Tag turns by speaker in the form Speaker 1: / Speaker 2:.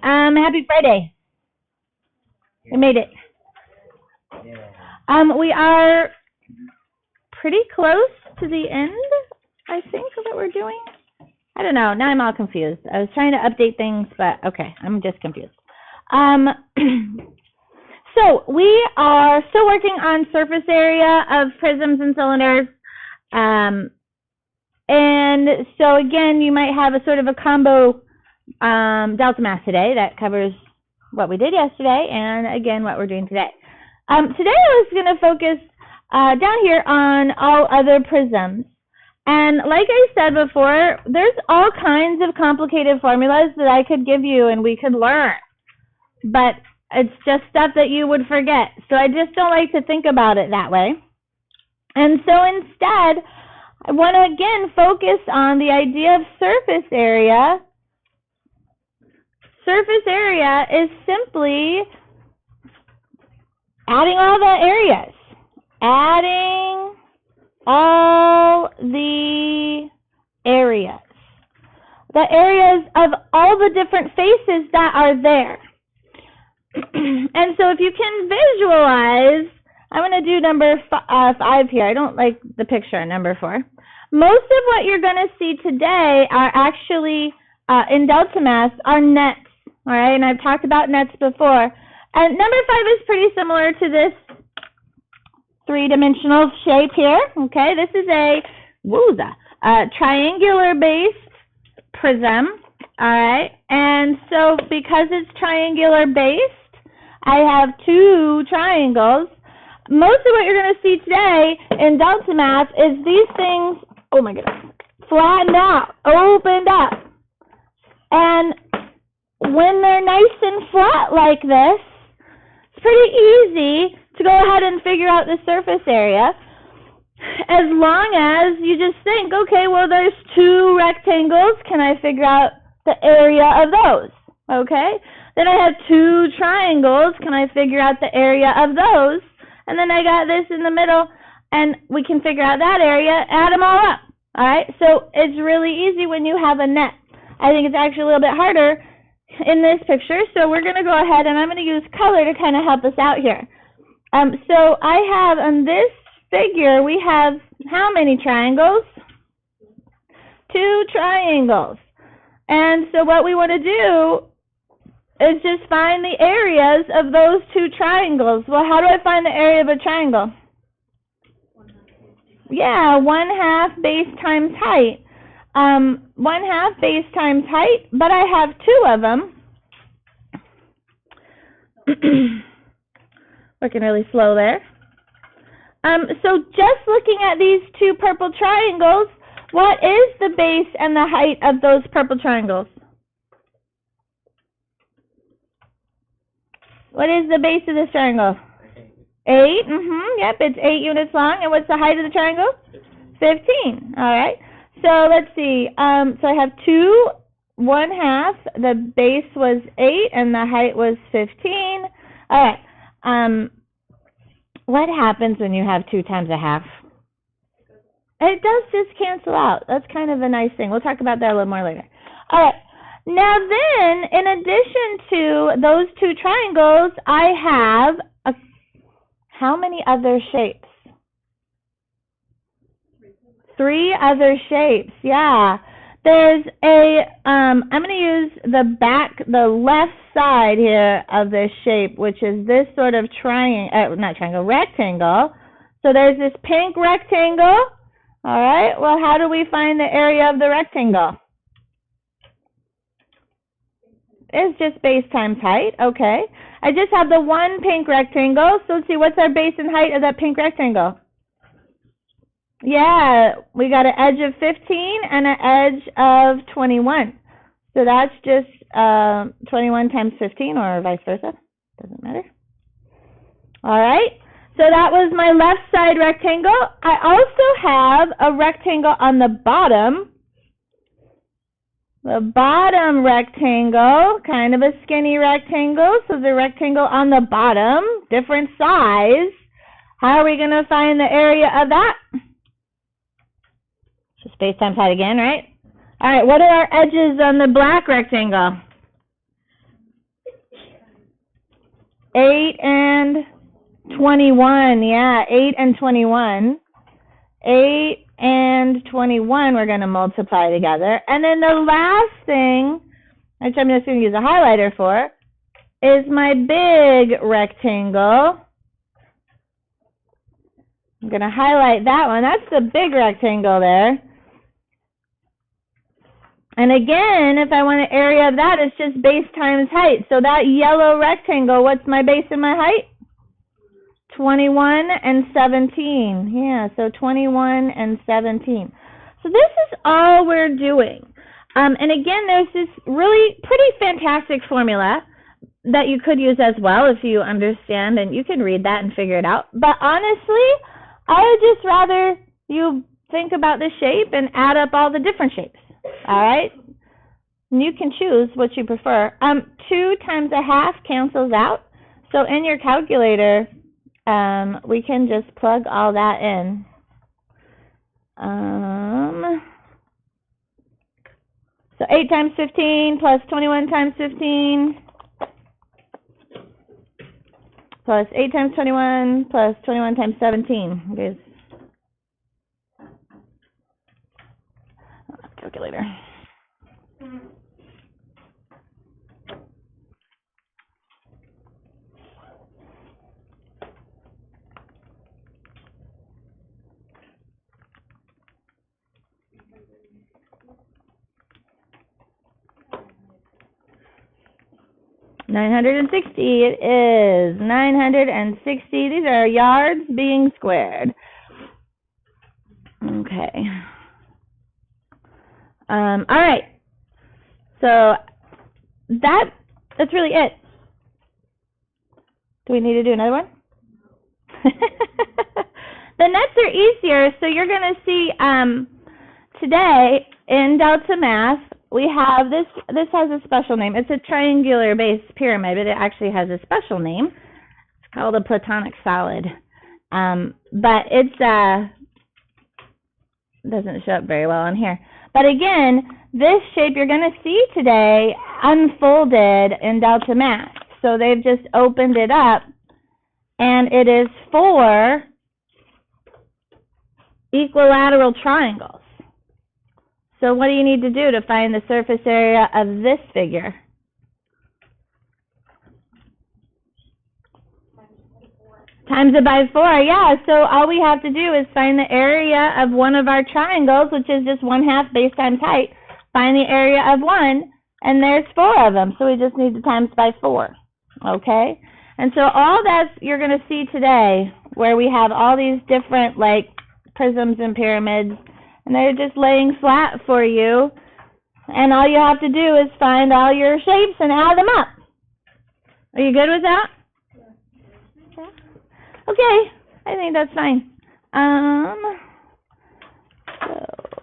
Speaker 1: Happy Friday. We made it. We are pretty close to the end, I think, of what we're doing. I don't know. Now I'm all confused. I was trying to update things, but okay, I'm just confused. So we are still working on surface area of prisms and cylinders. And so again, you might have a sort of a combo delta mass today that covers what we did yesterday and again what we're doing today. Today I was going to focus down here on all other prisms. And like I said before, there's all kinds of complicated formulas that I could give you and we could learn. But it's just stuff that you would forget. So I just don't like to think about it that way. And so instead, I want to again focus on the idea of surface area. Surface area is simply adding all the areas. Adding all the areas. The areas of all the different faces that are there. And so if you can visualize, I'm going to do number 5 here. I don't like the picture on number 4. Most of what you're going to see today are actually, in delta mass, are nets. All right, and I've talked about nets before. And number 5 is pretty similar to this 3-dimensional shape here. Okay, this is a triangular-based prism. All right, and so because it's triangular-based, I have 2 triangles. Most of what you're going to see today in delta mass is these things, oh my goodness, flattened out, opened up. And when they're nice and flat like this, it's pretty easy to go ahead and figure out the surface area, as long as you just think, okay, well, there's 2 rectangles. Can I figure out the area of those? Okay. Then I have 2 triangles. Can I figure out the area of those? And then I got this in the middle, and we can figure out that area, add them all up. All right. So it's really easy when you have a net. I think it's actually a little bit harder in this picture. So we're going to go ahead, and I'm going to use color to kind of help us out here. So I have on this figure, we have how many triangles? 2 triangles. And so what we want to do is just find the areas of those 2 triangles. Well, how do I find the area of a triangle? Yeah, 1/2 base times height. 1/2 base times height, but I have 2 of them. Working really slow there. So just looking at these 2 purple triangles, what is the base and the height of those purple triangles? What is the base of this triangle? 8. Yep, it's 8 units long. And what's the height of the triangle? 15. All right. So let's see. So I have 2 1/2. The base was 8 and the height was 15. All right. What happens when you have 2 times 1/2? It does just cancel out. That's kind of a nice thing. We'll talk about that a little more later. All right. Now then, in addition to those 2 triangles, I have how many other shapes? 3 other shapes. Yeah. There's a, I'm going to use the left side here of this shape, which is this sort of rectangle. So there's this pink rectangle. All right. Well, how do we find the area of the rectangle? It's just base times height. Okay. I just have the 1 pink rectangle. So let's see, what's our base and height of that pink rectangle? Yeah, we got an edge of 15 and an edge of 21. So that's just 21 times 15 or vice versa. Doesn't matter. All right. So that was my left side rectangle. I also have a rectangle on the bottom. The bottom rectangle, kind of a skinny rectangle. So the rectangle on the bottom, different size. How are we going to find the area of that? So space times height again, right? All right, what are our edges on the black rectangle? 8 and 21. Yeah, 8 and 21. 8 and 21 we're going to multiply together. And then the last thing, which I'm just going to use a highlighter for, is my big rectangle. I'm going to highlight that one. That's the big rectangle there. And again, if I want an area of that, it's just base times height. So that yellow rectangle, what's my base and my height? 21 and 17. Yeah, so 21 and 17. So this is all we're doing. And again, there's this really pretty fantastic formula that you could use as well if you understand, and you can read that and figure it out. But honestly, I would just rather you think about the shape and add up all the different shapes. All right? And you can choose what you prefer. 2 times a half cancels out. So in your calculator, we can just plug all that in. So 8 times 15 plus 21 times 15 plus 8 times 21 plus 21 times 17. Okay. Calculator. $960. It is 960. These are yards being squared. Okay. All right. So that's really it. Do we need to do another one? The nets are easier. So you're going to see today in Delta Math, we have this has a special name. It's a triangular base pyramid, but it actually has a special name. It's called a platonic solid. But it's doesn't show up very well on here. But again, this shape you're going to see today unfolded in Delta Math. So they've just opened it up, and it is 4 equilateral triangles. So what do you need to do to find the surface area of this figure? Times it by 4, yeah. So all we have to do is find the area of one of our triangles, which is just 1/2 base times height. Find the area of one, and there's 4 of them. So we just need to times by 4, okay? And so all that you're going to see today, where we have all these different, like, prisms and pyramids, and they're just laying flat for you. And all you have to do is find all your shapes and add them up. Are you good with that? Yeah. Okay, I think that's fine.